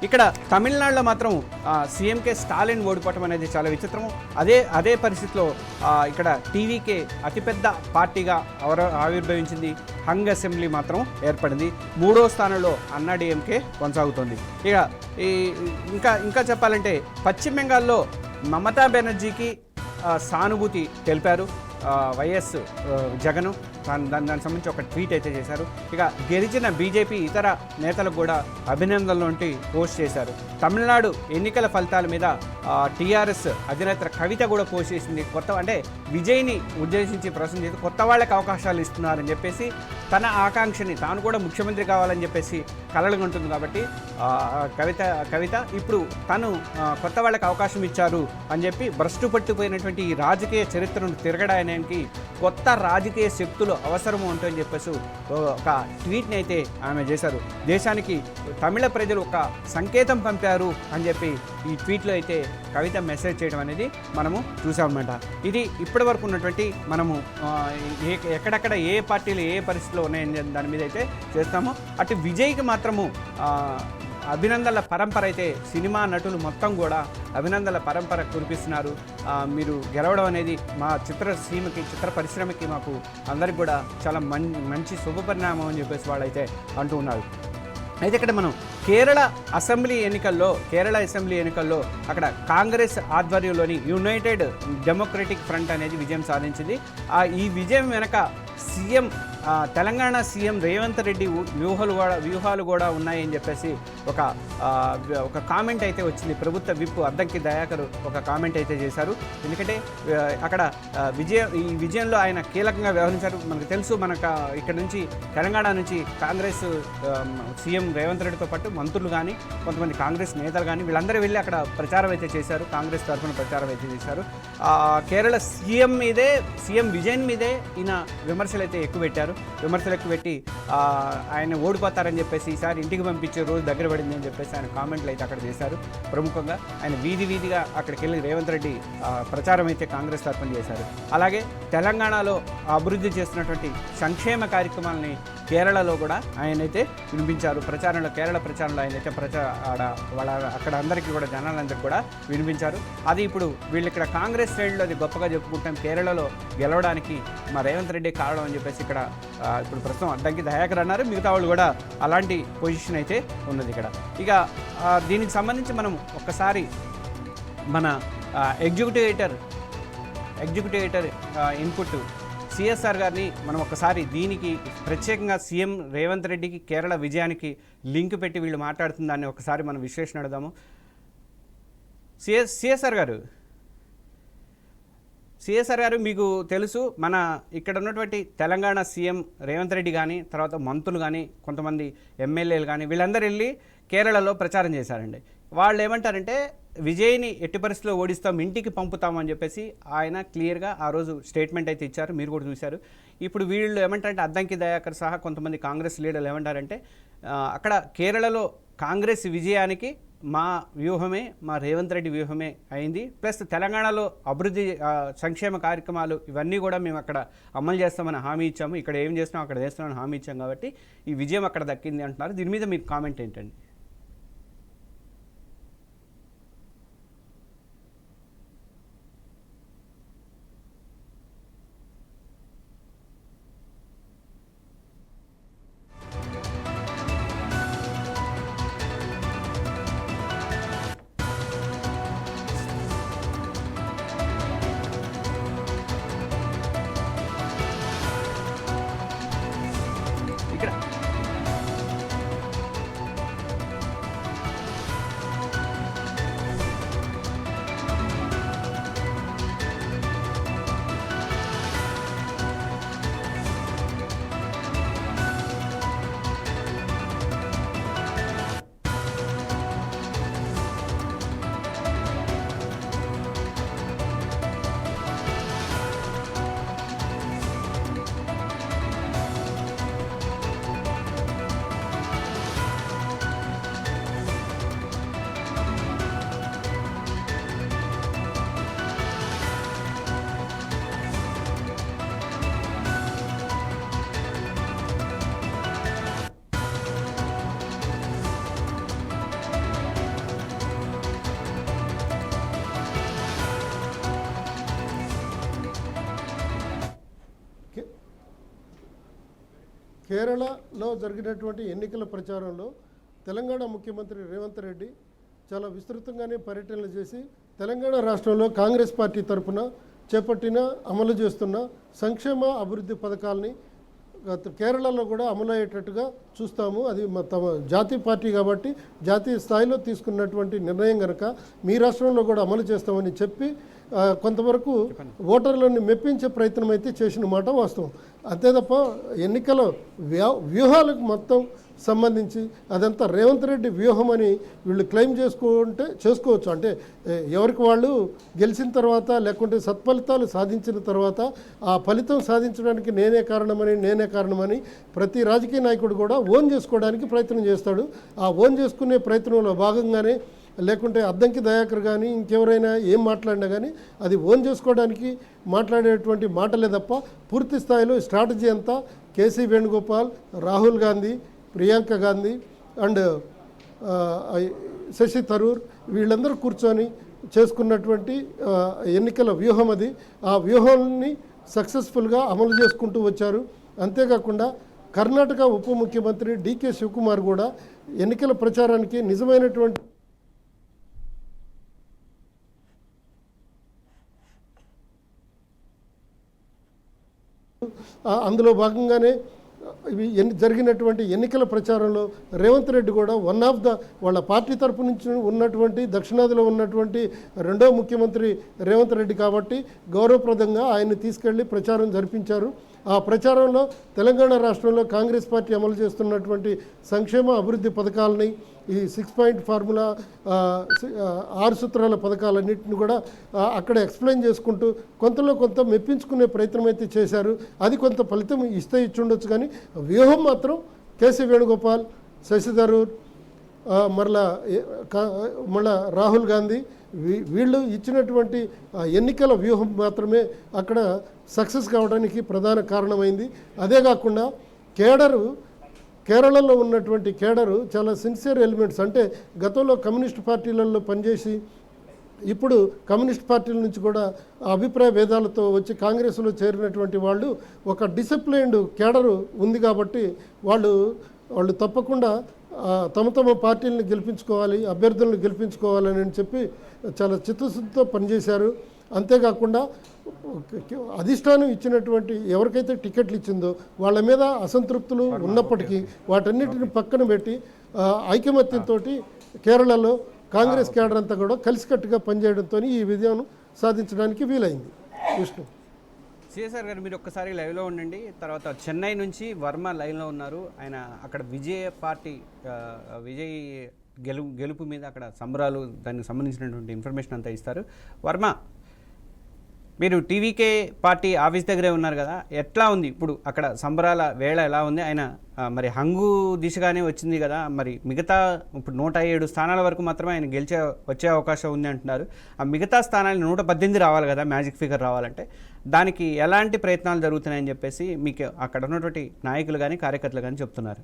ఇక్కడ తమిళనాడులో మాత్రం సీఎంకే స్టాలిన్ ఓడిపోవటం అనేది చాలా విచిత్రము. అదే పరిస్థితిలో ఇక్కడ టీవీకే అతిపెద్ద పార్టీగా ఆవిర్భవించింది. హంగ్ అసెంబ్లీ మాత్రం ఏర్పడింది. 3వ స్థానంలో అన్నాడీఎంకే కొనసాగుతుంది. ఇక ఇంకా చెప్పాలంటే పశ్చిమ బెంగాల్లో మమతా బెనర్జీకి సానుభూతి తెలిపారు వైఎస్ జగను. దానికి సంబంధించి ఒక ట్వీట్ అయితే చేశారు. ఇక గెలిచిన బీజేపీ ఇతర నేతలకు కూడా అభినందనలు పోస్ట్ చేశారు. తమిళనాడు ఎన్నికల ఫలితాల మీద టీఆర్ఎస్ అధినేత కవిత కూడా పోస్ట్ చేసింది. అంటే విజయ్ని ఉద్దేశించి ప్రశ్న చేసి కొత్త వాళ్ళకి అవకాశాలు ఇస్తున్నారని చెప్పేసి తన ఆకాంక్షని తాను కూడా ముఖ్యమంత్రి కావాలని చెప్పేసి కలలుగంటుంది. కాబట్టి కవిత ఇప్పుడు తను కొత్త వాళ్ళకి అవకాశం ఇచ్చారు అని చెప్పి భ్రష్టు పట్టిపోయినటువంటి ఈ రాజకీయ చరిత్రను తిరగడానికి కొత్త రాజకీయ శక్తులు అవసరం ఉంటుందని చెప్పేసి ఒక ట్వీట్ని అయితే ఆమె చేశారు. దేశానికి తమిళ ప్రజలు ఒక సంకేతం పంపారు అని చెప్పి ఈ ట్వీట్లో అయితే కవిత మెసేజ్ చేయడం అనేది మనము చూసామన్నమాట. ఇది ఇప్పటి వరకు ఉన్నటువంటి మనము ఎక్కడెక్కడ ఏ పార్టీలు ఏ పరిస్థితిలో ఉన్నాయని దాని మీద అయితే చేస్తాము. అటు విజయ్కి మాత్రము అభినందనల పరంపర అయితే సినిమా నటులు మొత్తం కూడా అభినందనల పరంపర కురిపిస్తున్నారు. మీరు గెలవడం అనేది మా చిత్ర పరిశ్రమకి మాకు అందరికి కూడా చాలా మంచి శుభపరిణామం అని చెప్పేసి వాళ్ళైతే అంటూ ఉన్నారు. అయితే ఇక్కడ మనం కేరళ అసెంబ్లీ ఎన్నికల్లో అక్కడ కాంగ్రెస్ ఆధ్వర్యంలోని యునైటెడ్ డెమోక్రటిక్ ఫ్రంట్ అనేది విజయం సాధించింది. ఈ విజయం వెనక తెలంగాణ సీఎం రేవంత్ రెడ్డి వ్యూహాలు కూడా ఉన్నాయని చెప్పేసి ఒక కామెంట్ అయితే వచ్చింది. ప్రభుత్వ విప్ అద్దంకి దయాకర్ ఒక కామెంట్ అయితే చేశారు. ఎందుకంటే అక్కడ ఈ విజయంలో ఆయన కీలకంగా వ్యవహరించారు. మనకు తెలుసు, ఇక్కడ నుంచి తెలంగాణ నుంచి కాంగ్రెస్ సీఎం రేవంత్ రెడ్డితో పాటు మంత్రులు కానీ కొంతమంది కాంగ్రెస్ నేతలు కానీ వీళ్ళందరూ వెళ్ళి అక్కడ ప్రచారం అయితే చేశారు. కాంగ్రెస్ తరఫున ప్రచారం అయితే చేశారు. కేరళ సీఎం విజయన్ మీదే ఈయన విమర్శలు అయితే ఎక్కువ పెట్టి ఆయన ఓడిపోతారని చెప్పేసి ఈసారి ఇంటికి పంపించే రోజు దగ్గర పడింది అని చెప్పేసి ఆయన కామెంట్లు అయితే అక్కడ చేశారు. ప్రముఖంగా ఆయన వీధిగా అక్కడికి వెళ్ళి రేవంత్ రెడ్డి ప్రచారం అయితే కాంగ్రెస్ తరఫున చేశారు. అలాగే తెలంగాణలో అభివృద్ధి చేస్తున్నటువంటి సంక్షేమ కార్యక్రమాలని కేరళలో కూడా ఆయనైతే వినిపించారు. కేరళ ప్రచారంలో ఆయనైతే అక్కడ అందరికీ కూడా జనాలందరికీ కూడా వినిపించారు. అది ఇప్పుడు వీళ్ళు ఇక్కడ కాంగ్రెస్ సైడ్లో అది గొప్పగా చెప్పుకుంటాం. కేరళలో గెలవడానికి మా రేవంత్ రెడ్డి కావడం అని చెప్పేసి ఇక్కడ ఇప్పుడు ప్రస్తుతం అడ్డంకి దయాకర్ అన్నారు. మిగతా వాళ్ళు కూడా అలాంటి పొజిషన్ అయితే ఉన్నది ఇక్కడ. ఇక దీనికి సంబంధించి మనం ఒక్కసారి మన ఎగ్జిక్యూటివ్ ఎడిటర్ ఇన్పుట్ సిఎస్ఆర్ గారిని మనం ఒకసారి దీనికి ప్రత్యేకంగా సీఎం రేవంత్ రెడ్డికి కేరళ విజయానికి లింక్ పెట్టి వీళ్ళు మాట్లాడుతున్న దాన్ని ఒకసారి మనం విశ్లేషణ అడుగుదాము. సిఎస్ఆర్ గారు మీకు తెలుసు, మన ఇక్కడ ఉన్నటువంటి తెలంగాణ సీఎం రేవంత్ రెడ్డి కానీ తర్వాత మంత్రులు కానీ కొంతమంది ఎమ్మెల్యేలు కానీ వీళ్ళందరూ వెళ్ళి కేరళలో ప్రచారం చేశారండి. వాళ్ళు ఏమంటారంటే విజయ్ని ఎట్టి పరిస్థితిలో ఓడిస్తాం, ఇంటికి పంపుతామని చెప్పేసి ఆయన క్లియర్గా ఆ రోజు స్టేట్మెంట్ అయితే ఇచ్చారు. మీరు కూడా చూశారు. ఇప్పుడు వీళ్ళు ఏమంటారంటే అద్దంకి దయాకర్ సహా కొంతమంది కాంగ్రెస్ లీడర్లు ఏమంటారంటే అక్కడ కేరళలో కాంగ్రెస్ విజయానికి మా వ్యూహమే, మా రేవంత్ రెడ్డి వ్యూహమే అయింది. ప్లస్ తెలంగాణలో అభివృద్ధి సంక్షేమ కార్యక్రమాలు ఇవన్నీ కూడా మేము అక్కడ అమలు చేస్తామని హామీ ఇచ్చాము. ఇక్కడ ఏం చేస్తున్నాం అక్కడ చేస్తామని హామీ ఇచ్చాం కాబట్టి ఈ విజయం అక్కడ దక్కింది అంటున్నారు. దీని మీద మీకు కామెంట్ ఏంటండి? కేరళలో జరిగినటువంటి ఎన్నికల ప్రచారంలో తెలంగాణ ముఖ్యమంత్రి రేవంత్ రెడ్డి చాలా విస్తృతంగానే పర్యటనలు చేసి తెలంగాణ రాష్ట్రంలో కాంగ్రెస్ పార్టీ తరఫున చేపట్టిన అమలు చేస్తున్న సంక్షేమ అభివృద్ధి పథకాలని కేరళలో కూడా అమలు అయ్యేటట్టుగా చూస్తాము. అది తమ జాతీయ పార్టీ కాబట్టి జాతీయ స్థాయిలో తీసుకున్నటువంటి నిర్ణయం కనుక మీ రాష్ట్రంలో కూడా అమలు చేస్తామని చెప్పి కొంతవరకు ఓటర్లను మెప్పించే ప్రయత్నం అయితే చేసిన మాట వాస్తవం. అంతే తప్ప ఎన్నికల వ్యూహాలకు మొత్తం సంబంధించి అదంతా రేవంత్ రెడ్డి వ్యూహం అని వీళ్ళు క్లెయిమ్ చేసుకోవచ్చు. అంటే ఎవరికి వాళ్ళు గెలిచిన తర్వాత లేకుంటే సత్ఫలితాలు సాధించిన తర్వాత ఆ ఫలితం సాధించడానికి నేనే కారణమని ప్రతి రాజకీయ నాయకుడు కూడా ఓన్ చేసుకోవడానికి ప్రయత్నం చేస్తాడు. ఆ ఓన్ చేసుకునే ప్రయత్నంలో భాగంగానే లేకుంటే అద్దంకి దయాకర్ కానీ ఇంకెవరైనా ఏం మాట్లాడినా కానీ అది ఓన్ చేసుకోవడానికి మాట్లాడేటువంటి మాటలే తప్ప పూర్తి స్థాయిలో స్ట్రాటజీ అంతా కేసీ వేణుగోపాల్, రాహుల్ గాంధీ, ప్రియాంక గాంధీ అండ్ శశి థరూర్ వీళ్ళందరూ కూర్చొని చేసుకున్నటువంటి ఎన్నికల వ్యూహం అది. ఆ వ్యూహాన్ని సక్సెస్ఫుల్గా అమలు చేసుకుంటూ వచ్చారు. అంతేకాకుండా కర్ణాటక ఉప ముఖ్యమంత్రి డికే శివకుమార్ కూడా ఎన్నికల ప్రచారానికి నిజమైనటువంటి అందులో భాగంగానే జరిగినటువంటి ఎన్నికల ప్రచారంలో రేవంత్ రెడ్డి కూడా వన్ ఆఫ్ వాళ్ళ పార్టీ తరపు నుంచి ఉన్నటువంటి దక్షిణాదిలో ఉన్నటువంటి రెండో ముఖ్యమంత్రి రేవంత్ రెడ్డి కాబట్టి గౌరవప్రదంగా ఆయన్ని తీసుకెళ్లి ప్రచారం జరిపించారు. ఆ ప్రచారంలో తెలంగాణ రాష్ట్రంలో కాంగ్రెస్ పార్టీ అమలు చేస్తున్నటువంటి సంక్షేమ అభివృద్ధి పథకాలని ఈ 6 పాయింట్ ఫార్ములా 6 సూత్రాల పథకాలన్నింటిని కూడా అక్కడ ఎక్స్ప్లెయిన్ చేసుకుంటూ కొంతలో కొంత మెప్పించుకునే ప్రయత్నం అయితే చేశారు. అది కొంత ఫలితం ఇచ్చుండొచ్చు కానీ వ్యూహం మాత్రం కేసీ వేణుగోపాల్, శశి థరూర్, మళ్ళా రాహుల్ గాంధీ వీళ్ళు ఇచ్చినటువంటి ఎన్నికల వ్యూహం మాత్రమే అక్కడ సక్సెస్ కావడానికి ప్రధాన కారణమైంది. అదే కాకుండా కేరళలో ఉన్నటువంటి కేడరు చాలా సిన్సియర్ ఎలిమెంట్స్, అంటే గతంలో కమ్యూనిస్ట్ పార్టీలలో పనిచేసి ఇప్పుడు కమ్యూనిస్ట్ పార్టీల నుంచి కూడా అభిప్రాయ భేదాలతో వచ్చి కాంగ్రెస్లో చేరినటువంటి వాళ్ళు ఒక డిసిప్లైన్డ్ కేడరు ఉంది కాబట్టి వాళ్ళు తప్పకుండా తమ పార్టీలను గెలిపించుకోవాలి, అభ్యర్థులను గెలిపించుకోవాలని చెప్పి చాలా చిత్తశుద్ధితో పనిచేశారు. అంతేకాకుండా అధిష్టానం ఇచ్చినటువంటి ఎవరికైతే టికెట్లు ఇచ్చిందో వాళ్ళ మీద అసంతృప్తులు ఉన్నప్పటికీ వాటన్నిటిని పక్కన పెట్టి ఐకమత్యంతో కేరళలో కాంగ్రెస్ కేడర్ అంతా కూడా కలిసికట్టుగా పనిచేయడంతో ఈ విజయం సాధించడానికి వీలైంది. విష్ణు సిఎస్ఆర్ గారు, మీరు ఒక్కసారి లైవ్లో ఉండండి. తర్వాత చెన్నై నుంచి వర్మ లైవ్లో ఉన్నారు. ఆయన అక్కడ విజయ్ గెలుపు మీద అక్కడ సంబరాలు, దానికి సంబంధించినటువంటి ఇన్ఫర్మేషన్ అంతా ఇస్తారు. వర్మ, మీరు టీవీకే పార్టీ ఆఫీస్ దగ్గరే ఉన్నారు కదా, ఎట్లా ఉంది ఇప్పుడు అక్కడ సంబరాల వేళ ఎలా ఉంది? ఆయన మరి హంగు దిశగానే వచ్చింది కదా, మరి మిగతా ఇప్పుడు 107 స్థానాల వరకు మాత్రమే ఆయన వచ్చే అవకాశం ఉంది అంటున్నారు. ఆ మిగతా స్థానాలు 118 రావాలి కదా మ్యాజిక్ ఫిగర్ రావాలంటే, దానికి ఎలాంటి ప్రయత్నాలు జరుగుతున్నాయని చెప్పేసి మీకు అక్కడ ఉన్నటువంటి నాయకులు కానీ కార్యకర్తలు కానీ చెప్తున్నారు.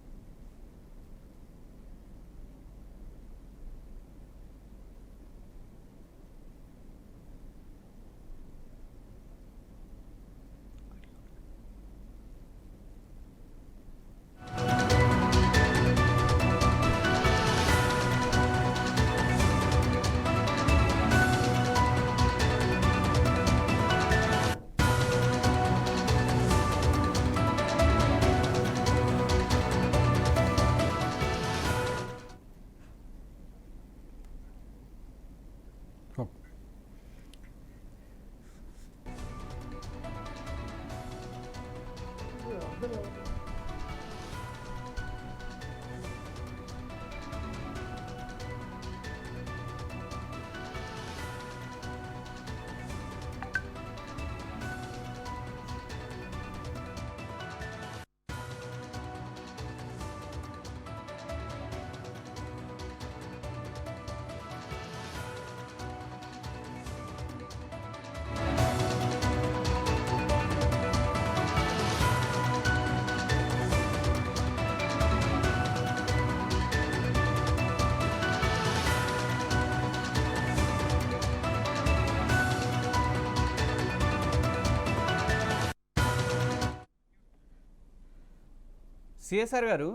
సిఎస్ఆర్ గారు,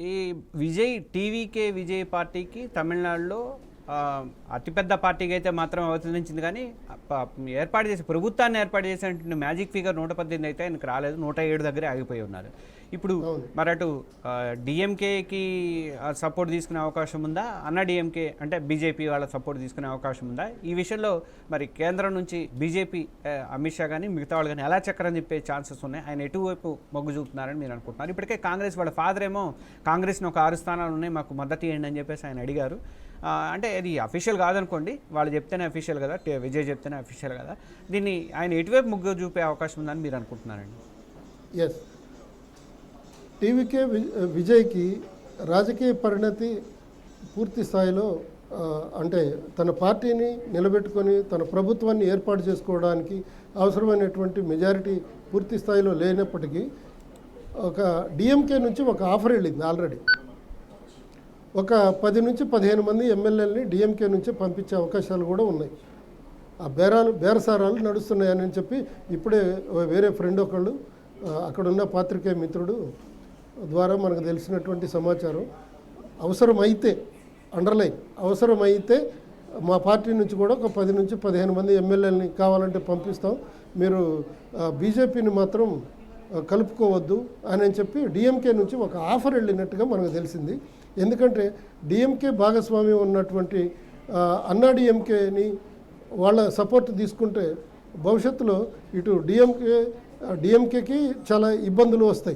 ఈ టీవీకే విజయ్ పార్టీకి తమిళనాడులో అతిపెద్ద పార్టీకి అయితే మాత్రం అవతరించింది, కానీ ఏర్పాటు చేసి ప్రభుత్వాన్ని ఏర్పాటు చేసినటువంటి మ్యాజిక్ ఫిగర్ 118 అయితే ఆయనకు రాలేదు, 107 దగ్గరే ఆగిపోయి ఉన్నారు. ఇప్పుడు మరి అటు డిఎంకేకి సపోర్ట్ తీసుకునే అవకాశం ఉందా, అన్నా డిఎంకే అంటే బీజేపీ వాళ్ళ సపోర్ట్ తీసుకునే అవకాశం ఉందా? ఈ విషయంలో మరి కేంద్రం నుంచి బీజేపీ అమిత్ షా కానీ మిగతా వాళ్ళు కానీ ఎలా చక్రం చెప్పే ఛాన్సెస్ ఉన్నాయి? ఆయన ఎటువైపు మొగ్గు చూపుతున్నారని మీరు అనుకుంటున్నారు? ఇప్పటికే కాంగ్రెస్ వాళ్ళ ఫాదర్ ఏమో కాంగ్రెస్ని ఒక 6 స్థానాలు ఉన్నాయి, మాకు మద్దతు ఇవ్వండి అని చెప్పేసి ఆయన అడిగారు. అంటే అది అఫీషియల్ కాదనుకోండి, వాళ్ళు చెప్తేనే అఫీషియల్ కదా, విజయ్ చెప్తేనే అఫీషియల్ కదా. దీన్ని ఆయన ఎటువైపు మొగ్గు చూపే అవకాశం ఉందని మీరు అనుకుంటున్నారండి? ఎస్, టీవీకే విజయ్కి రాజకీయ పరిణతి పూర్తి స్థాయిలో అంటే తన పార్టీని నిలబెట్టుకొని తన ప్రభుత్వాన్ని ఏర్పాటు చేసుకోవడానికి అవసరమైనటువంటి మెజారిటీ పూర్తి స్థాయిలో లేనప్పటికీ ఒక డిఎంకే నుంచి ఒక ఆఫర్ వెళ్ళింది. ఆల్రెడీ ఒక 10 నుంచి 15 మంది ఎమ్మెల్యేలని డిఎంకే నుంచి పంపించే అవకాశాలు కూడా ఉన్నాయి. ఆ బేరసారాలు నడుస్తున్నాయని చెప్పి ఇప్పుడే వేరే ఫ్రెండ్ ఒకళ్ళు అక్కడున్న పాత్రికేయ మిత్రుడు ద్వారా మనకు తెలిసినటువంటి సమాచారం. అవసరమైతే అండర్లైన్ అవసరమైతే మా పార్టీ నుంచి కూడా ఒక 10 నుంచి 15 మంది ఎమ్మెల్యేలని కావాలంటే పంపిస్తాం, మీరు బీజేపీని మాత్రం కలుపుకోవద్దు అని చెప్పి డిఎంకే నుంచి ఒక ఆఫర్ వెళ్ళినట్టుగా మనకు తెలిసింది. ఎందుకంటే డిఎంకే భాగస్వామ్యం ఉన్నటువంటి అన్నా డిఎంకేని వాళ్ళ సపోర్ట్ తీసుకుంటే భవిష్యత్తులో ఇటు డిఎంకేకి చాలా ఇబ్బందులు వస్తాయి.